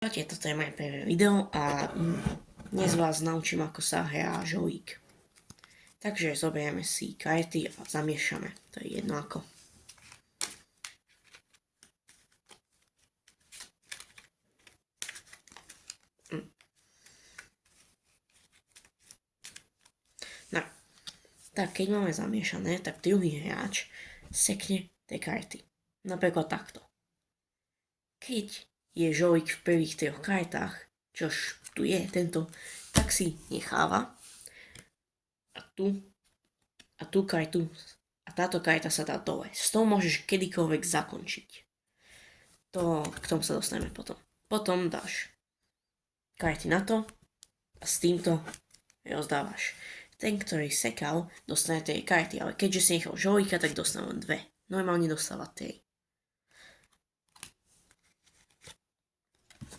Čaute, toto je moje prvé video a dnes vás naučím, ako sa hrá žolík. Takže zoberieme si karty a zamiešame, to je jedno ako. No, tak keď máme zamiešané, tak druhý hráč sekne tie karty. Napríklad takto. Keď je žolík v prvých troch kartách, čož tu je tento, tak si necháva a tú kartu a táto karta sa dá dole. S tou môžeš kedykoľvek zakončiť. K tomu sa dostaneme potom. Potom dáš karty na to a s týmto rozdávaš. Ten, ktorý sekal, dostane 3 karty, ale keďže si nechal žolíka, tak dostane len 2. Normálne dostáva 3.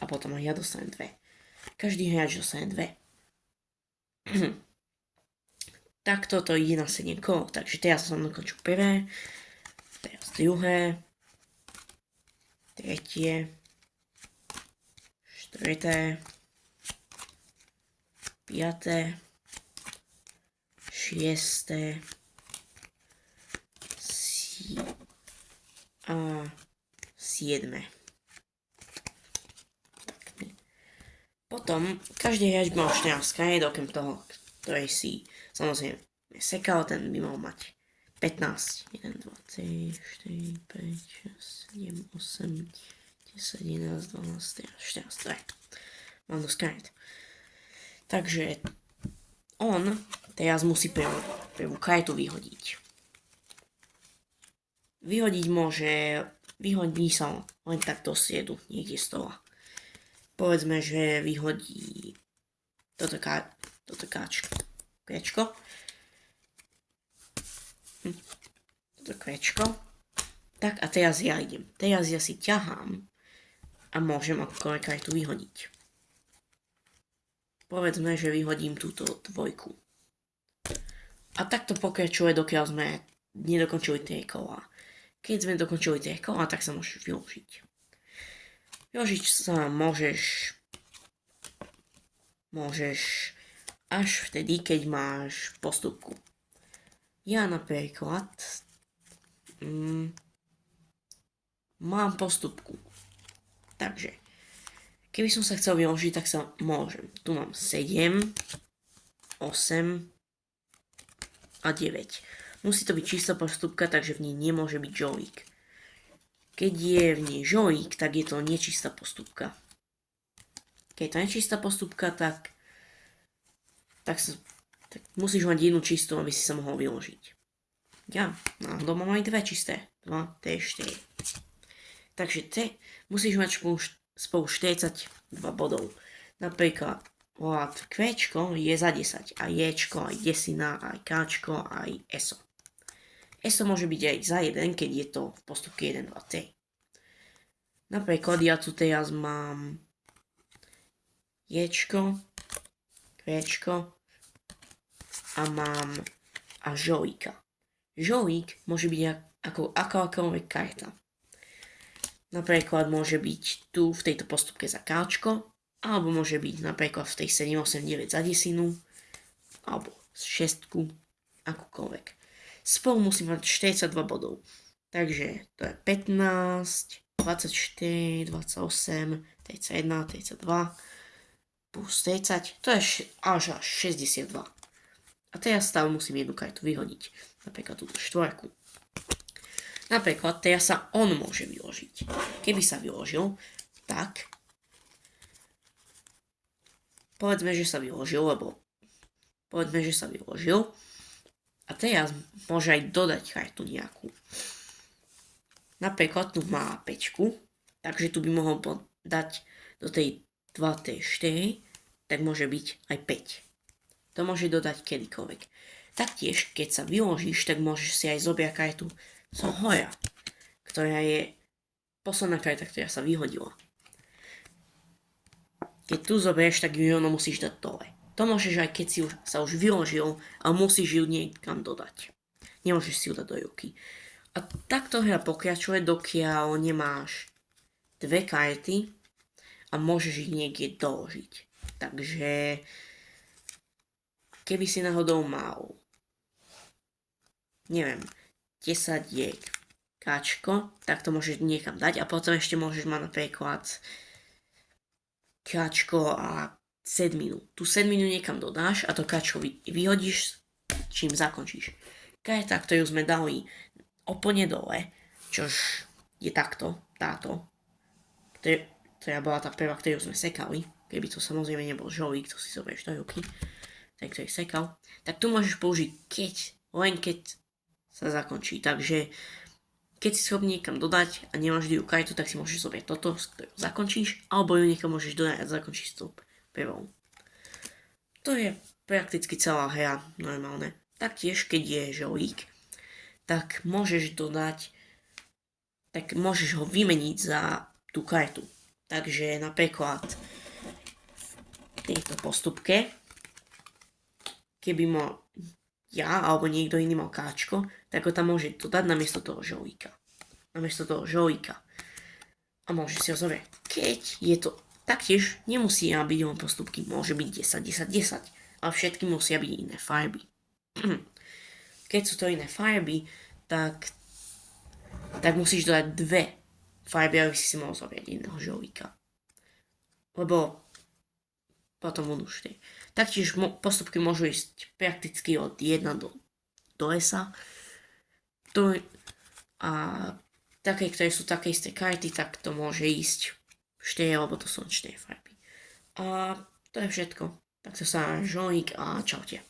A potom aj ja dostanem 2. Každý hráč dostane 2. Takto to ide na 7 kol, takže teraz som dokončil prvé, teraz druhé, tretie, štvrté, piaté, šiesté a siedme. Potom každý hráč by mal 14 kariet, okrem toho, ktorý si samozrejme sekal, ten by mal mať 15. 1, 2, 3, 4, 5, 6, 7, 8, 10, 11, 12, 13, 14. Tak. Mám dosť kariet. Takže on teraz musí prvú kartu vyhodiť. Vyhodí sa len takto siedu, niekde z toho. Povedzme, že vyhodí toto kvečko. Toto kvečko. Tak a teraz ja idem. Teraz ja si ťahám a môžem akúkoľvek kartu vyhodiť. Povedzme, že vyhodím túto dvojku. A takto pokračuje, dokiaľ sme nedokončili tie kola. Keď sme dokončili tie kola, tak sa môžeš využiť. Využiť sa môžeš až vtedy, keď máš postupku. Ja napríklad mám postupku. Takže, keby som sa chcel využiť, tak sa môžem. Tu mám 7, 8 a 9. Musí to byť čistá postupka, takže v nej nemôže byť žolík. Keď je v nej žolík, tak je to nečistá postupka. Keď je to nečistá postupka, tak musíš mať jednu čistú, aby si sa mohol vyložiť. Ja náhodou mám aj 2 čisté. 2, 3, 4. Takže musíš mať spolu 42 bodov. Napríklad Qčko je za 10, aj Jčko, aj desina, aj Kčko, aj ESO. ESO môže byť aj za 1, keď je to v postupke 1, 2, 3. Napríklad ja tu teraz mám Jčko, Qčko a mám žolíka. Žolík môže byť ako akákoľvek karta. Napríklad môže byť tu v tejto postupke za Kčko, alebo môže byť napríklad v tej 7, 8, 9 za desinu, alebo 6, akúkoľvek. Spolu musí mať 42 bodov. Takže to je 15, 24, 28, 31, 32 plus 30, to je až 62. A teraz stále musím jednu kartu vyhodiť. Napríklad túto 4. Napríklad teraz sa on môže vyložiť. Keby sa vyložil, tak povedzme, že sa vyložil, a teraz môže aj dodať kartu nejakú. Napríklad tu má 5, takže tu by mohol dať do tej 2, 3, 4, tak môže byť aj 5. To môže dodať kedykoľvek. Taktiež, keď sa vyložíš, tak môžeš si aj zobrať kartu z hora, ktorá je posledná karta, ktorá sa vyhodila. Keď tu zoberieš, tak ju musíš dať dole. To môžeš aj keď si sa už vyložil, ale musíš ju niekam dodať. Nemôžeš si ju dať do ruky. A takto hra pokračuje, dokiaľ nemáš 2 karty a môžeš ich niekde doložiť. Takže keby si náhodou mal, neviem, 10 diek káčko, tak to môžeš niekam dať a potom ešte môžeš mať napríklad káčko a sedminu. Tú sedminu niekam dodáš a to káčko vyhodíš, čím zakončíš. Karta, ktorú sme dali úplne dole, čož je takto, táto, ktorá bola tá prvá, ktorú sme sekali, keby to samozrejme nebol žolík, to si zoberieš do ruky, ten, ktorý sekal, tak tu môžeš použiť len keď sa zakončí. Takže keď si schopný niekam dodať a nemáš ju kartu, tak si môžeš zobrať toto, s ktorou zakončíš, alebo ju niekam môžeš dodať a zakončíš s tou prvou. To je prakticky celá hra normálne. Taktiež, keď je žolík, tak môžeš ho vymeniť za tú kartu. Takže napríklad v tejto postupke, keby mal ja alebo niekto iný mal káčko, tak ho tam môže dodať namiesto toho žolíka. A môže si ho zobrať. Keď je to taktiež, nemusí byť len postupky, môže byť 10, 10, 10, ale všetky musia byť iné farby. Keď sú to iné farby, tak musíš dodať 2 farby, aby si mohol zobrať jedného žolíka. Lebo potom budú 4. Taktiež postupky môžu ísť prakticky od 1 do lesa. A také, ktoré sú také isté karty, tak to môže ísť 4, lebo to sú 4 farby. A to je všetko. Tak to sa žolík a čaute.